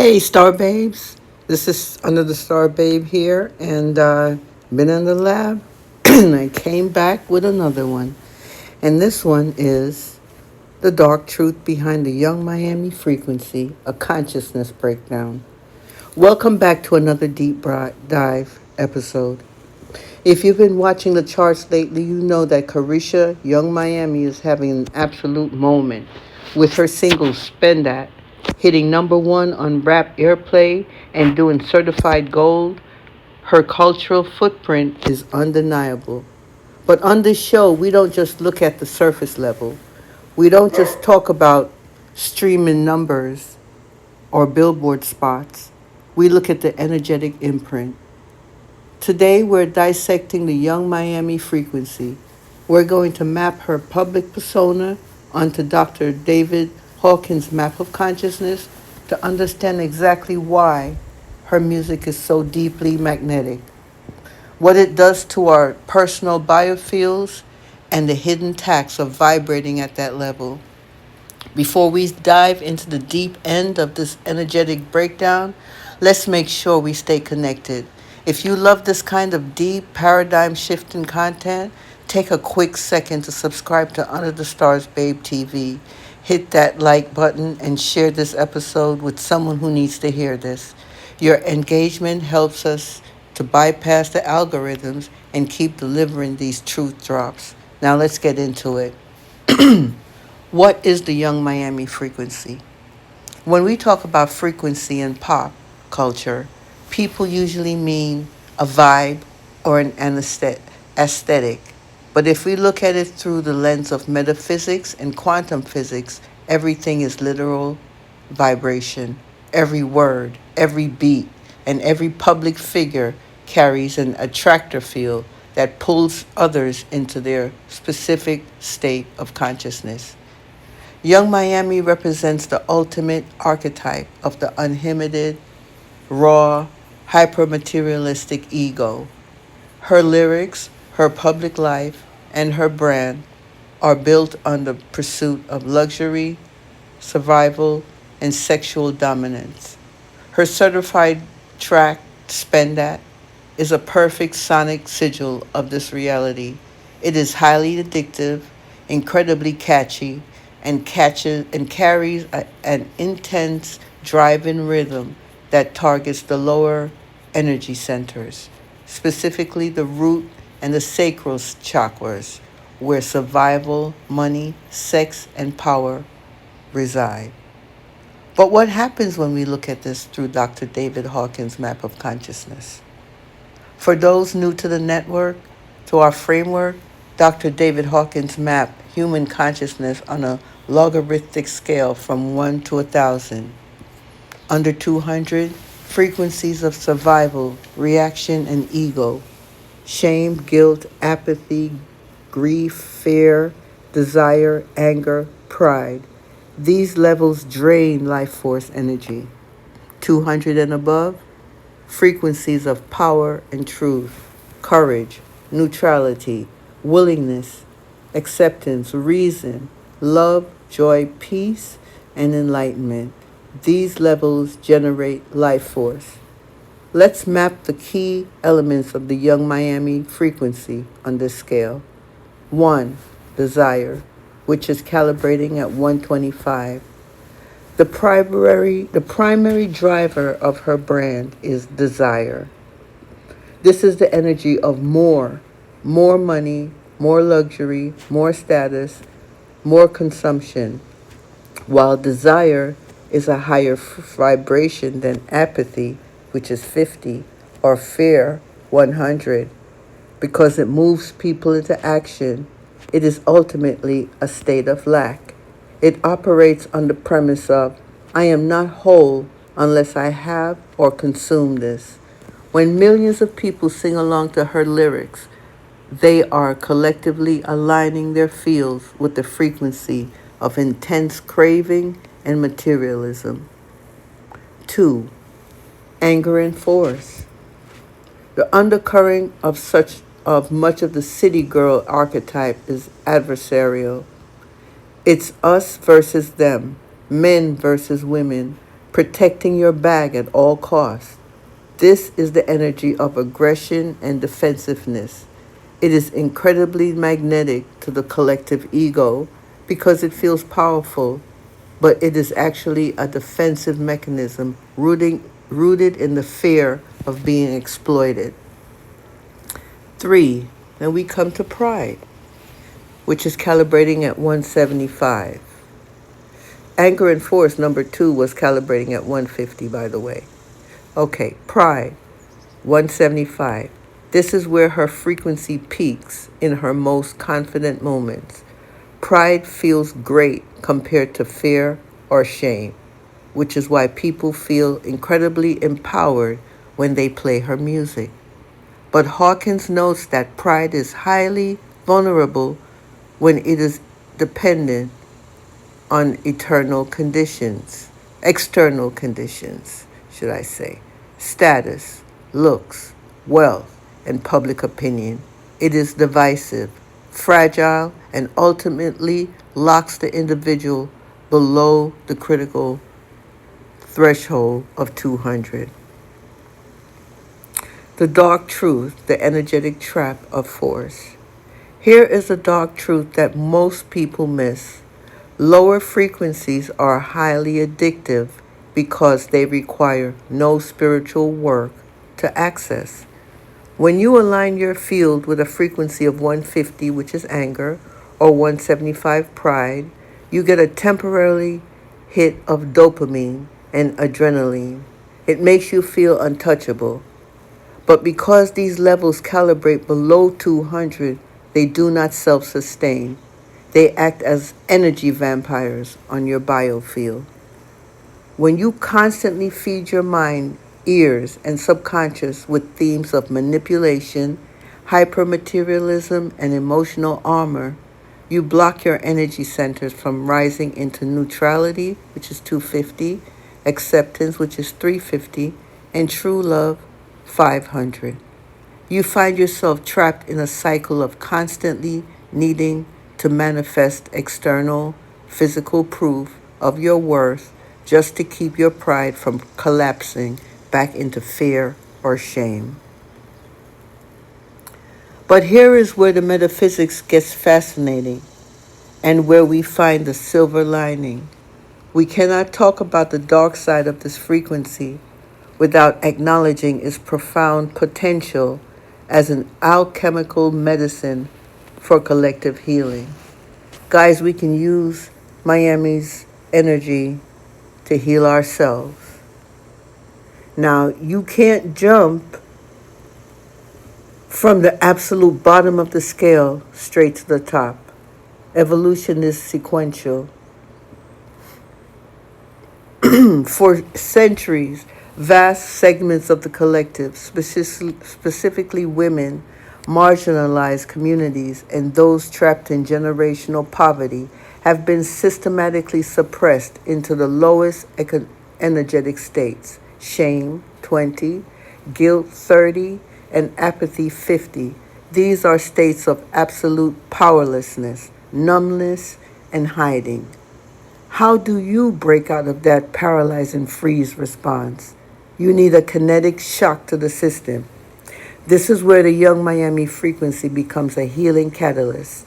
Hey, Star Babes. This is Under the Star Babe here, and been in the lab. And I came back with another one. And this one is The Dark Truth Behind the Young Miami Frequency, a Consciousness Breakdown. Welcome back to another dive episode. If you've been watching the charts lately, you know that Carisha Young Miami is having an absolute moment with her single Spend That hitting number one on rap airplay and doing certified gold. Her cultural footprint is undeniable. But on this show, we don't just look at the surface level. We don't just talk about streaming numbers or billboard spots. We look at the energetic imprint. Today, we're dissecting the Young Miami frequency. We're going to map her public persona onto Dr. David Hawkins' map of consciousness to understand exactly why her music is so deeply magnetic, what it does to our personal biofields, and the hidden tax of vibrating at that level. Before we dive into the deep end of this energetic breakdown, let's make sure we stay connected. If you love this kind of deep, paradigm shifting content, take a quick second to subscribe to Under the Stars Babe TV. Hit that like button and share this episode with someone who needs to hear this. Your engagement helps us to bypass the algorithms and keep delivering these truth drops. Now let's get into it. What is the Young Miami frequency? When we talk about frequency in pop culture, people usually mean a vibe or an aesthetic. But if we look at it through the lens of metaphysics and quantum physics, everything is literal vibration. Every word, every beat, and every public figure carries an attractor field that pulls others into their specific state of consciousness. Young Miami represents the ultimate archetype of the unhindered, raw, hypermaterialistic ego. Her lyrics, her public life, and her brand are built on the pursuit of luxury, survival, and sexual dominance. Her certified track, Spend That, is a perfect sonic sigil of this reality. It is highly addictive, incredibly catchy, and carries an intense drive-in rhythm that targets the lower energy centers, specifically the root and the sacral chakras, where survival, money, sex, and power reside. But what happens when we look at this through Dr. David Hawkins' map of consciousness? For those new to the network, to our framework, Dr. David Hawkins mapped human consciousness on a logarithmic scale from 1 to 1,000. Under 200, frequencies of survival, reaction, and ego, shame, guilt, apathy, grief, fear, desire, anger, pride. These levels drain life force energy. 200 and above, frequencies of power and truth, courage, neutrality, willingness, acceptance, reason, love, joy, peace, and enlightenment. These levels generate life force. Let's map the key elements of the Young Miami frequency on this scale. 1. Desire, which is calibrating at 125. The primary driver of her brand is desire. This is the energy of more money, more luxury, more status, more consumption, while desire is a higher vibration than apathy, which is 50, or fear, 100. Because it moves people into action, it is ultimately a state of lack. It operates on the premise of, I am not whole unless I have or consume this. When millions of people sing along to her lyrics, they are collectively aligning their fields with the frequency of intense craving and materialism. 2. Anger and force. The undercurrent of much of the city girl archetype is adversarial. It's us versus them, men versus women, protecting your bag at all costs. This is the energy of aggression and defensiveness. It is incredibly magnetic to the collective ego because it feels powerful, but it is actually a defensive mechanism rooted in the fear of being exploited. Three, then we come to pride, which is calibrating at 175. Anchor and force number 2 was calibrating at 150, by the way. Okay, pride, 175. This is where her frequency peaks in her most confident moments. Pride feels great compared to fear or shame, which is why people feel incredibly empowered when they play her music. But Hawkins notes that pride is highly vulnerable when it is dependent on external conditions, should I say, status, looks, wealth, and public opinion. It is divisive, fragile, and ultimately locks the individual below the critical threshold of 200. The dark truth, the energetic trap of force. Here is the dark truth that most people miss. Lower frequencies are highly addictive because they require no spiritual work to access. When you align your field with a frequency of 150, which is anger, or 175 pride, you get a temporary hit of dopamine and adrenaline. It makes you feel untouchable. But because these levels calibrate below 200, they do not self-sustain. They act as energy vampires on your biofield. When you constantly feed your mind, ears, and subconscious with themes of manipulation, hypermaterialism, and emotional armor, you block your energy centers from rising into neutrality, which is 250, acceptance, which is 350, and true love, 500. You find yourself trapped in a cycle of constantly needing to manifest external, physical proof of your worth just to keep your pride from collapsing back into fear or shame. But here is where the metaphysics gets fascinating and where we find the silver lining. We cannot talk about the dark side of this frequency without acknowledging its profound potential as an alchemical medicine for collective healing. Guys, we can use Miami's energy to heal ourselves. Now, you can't jump from the absolute bottom of the scale straight to the top. Evolution is sequential. For centuries, vast segments of the collective, specifically women, marginalized communities, and those trapped in generational poverty, have been systematically suppressed into the lowest energetic states: shame, 20, guilt, 30, and apathy, 50. These are states of absolute powerlessness, numbness, and hiding. How do you break out of that paralyzing freeze response? You need a kinetic shock to the system. This is where the Young Miami frequency becomes a healing catalyst.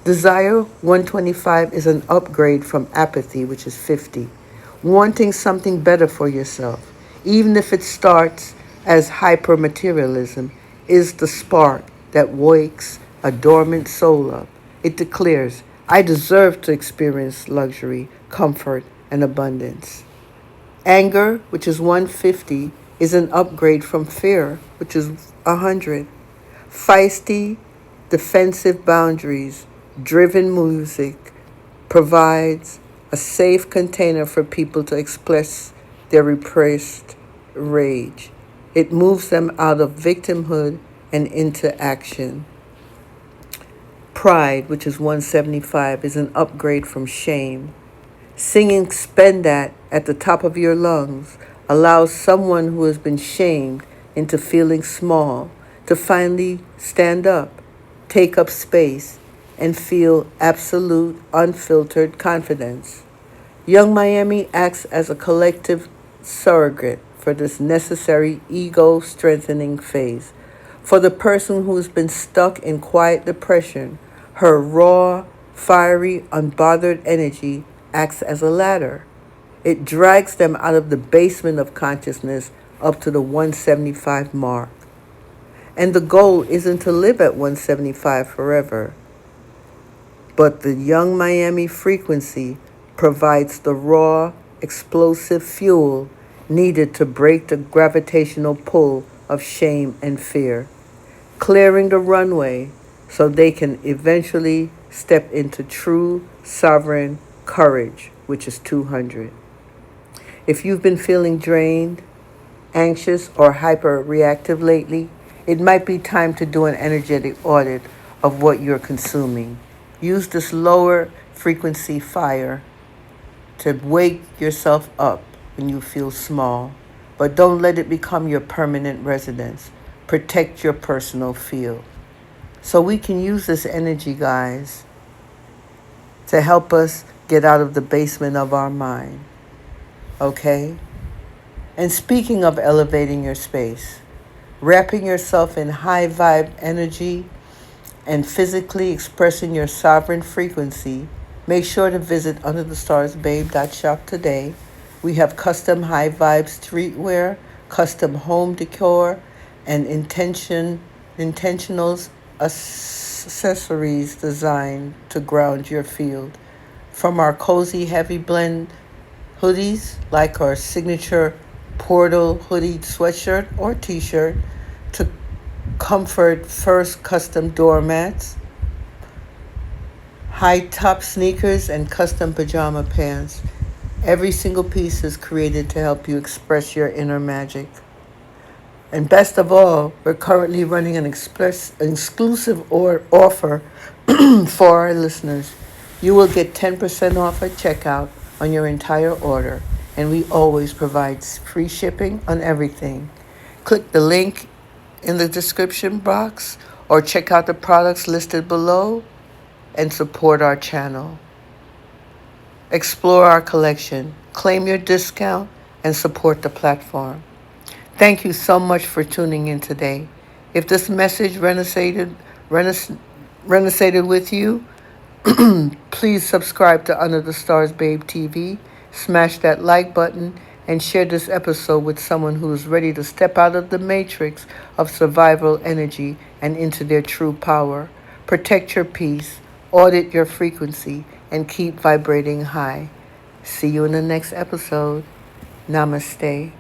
Desire 125 is an upgrade from apathy, which is 50. Wanting something better for yourself, even if it starts as hypermaterialism, is the spark that wakes a dormant soul up. It declares, I deserve to experience luxury, comfort, and abundance. Anger, which is 150, is an upgrade from fear, which is 100. Feisty, defensive boundaries, driven music provides a safe container for people to express their repressed rage. It moves them out of victimhood and into action. Pride, which is 175, is an upgrade from shame. Singing Spend That at the top of your lungs allows someone who has been shamed into feeling small to finally stand up, take up space, and feel absolute, unfiltered confidence. Young Miami acts as a collective surrogate for this necessary ego strengthening phase. For the person who's been stuck in quiet depression, her raw, fiery, unbothered energy acts as a ladder. It drags them out of the basement of consciousness up to the 175 mark. And the goal isn't to live at 175 forever, but the Young Miami frequency provides the raw, explosive fuel needed to break the gravitational pull of shame and fear, clearing the runway so they can eventually step into true sovereign courage, which is 200. If you've been feeling drained, anxious, or hyper-reactive lately, it might be time to do an energetic audit of what you're consuming. Use this lower frequency fire to wake yourself up when you feel small, but don't let it become your permanent residence. Protect your personal field. So we can use this energy, guys, to help us get out of the basement of our mind. Okay? And speaking of elevating your space, wrapping yourself in high vibe energy and physically expressing your sovereign frequency, make sure to visit UnderTheStarsBabe.shop today. We have custom high vibe streetwear, custom home decor, and intentionals accessories designed to ground your field. From our cozy heavy blend hoodies, like our signature portal hoodie sweatshirt or t-shirt, to comfort first custom doormats, high top sneakers, and custom pajama pants. Every single piece is created to help you express your inner magic. And best of all, we're currently running an exclusive offer for our listeners. You will get 10% off at checkout on your entire order, and we always provide free shipping on everything. Click the link in the description box or check out the products listed below and support our channel. Explore our collection, claim your discount, and support the platform. Thank you so much for tuning in today. If this message resonated with you, please subscribe to Under the Stars Babe TV, smash that like button, and share this episode with someone who is ready to step out of the matrix of survival energy and into their true power. Protect your peace, audit your frequency, and keep vibrating high. See you in the next episode. Namaste.